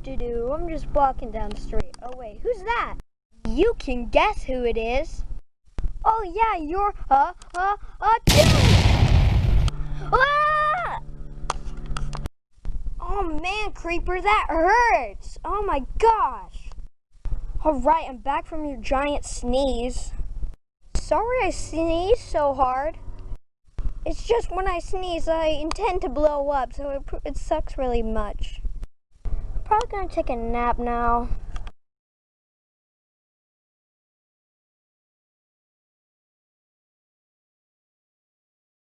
Do. I'm just walking down the street. Oh wait, who's that? You can guess who it is. Oh yeah, you're Ah! Oh man, Creeper, that hurts. Oh my gosh. Alright, I'm back from your giant sneeze. Sorry I sneezed so hard. It's just when I sneeze, I intend to blow up, so it sucks really much. Probably gonna take a nap now.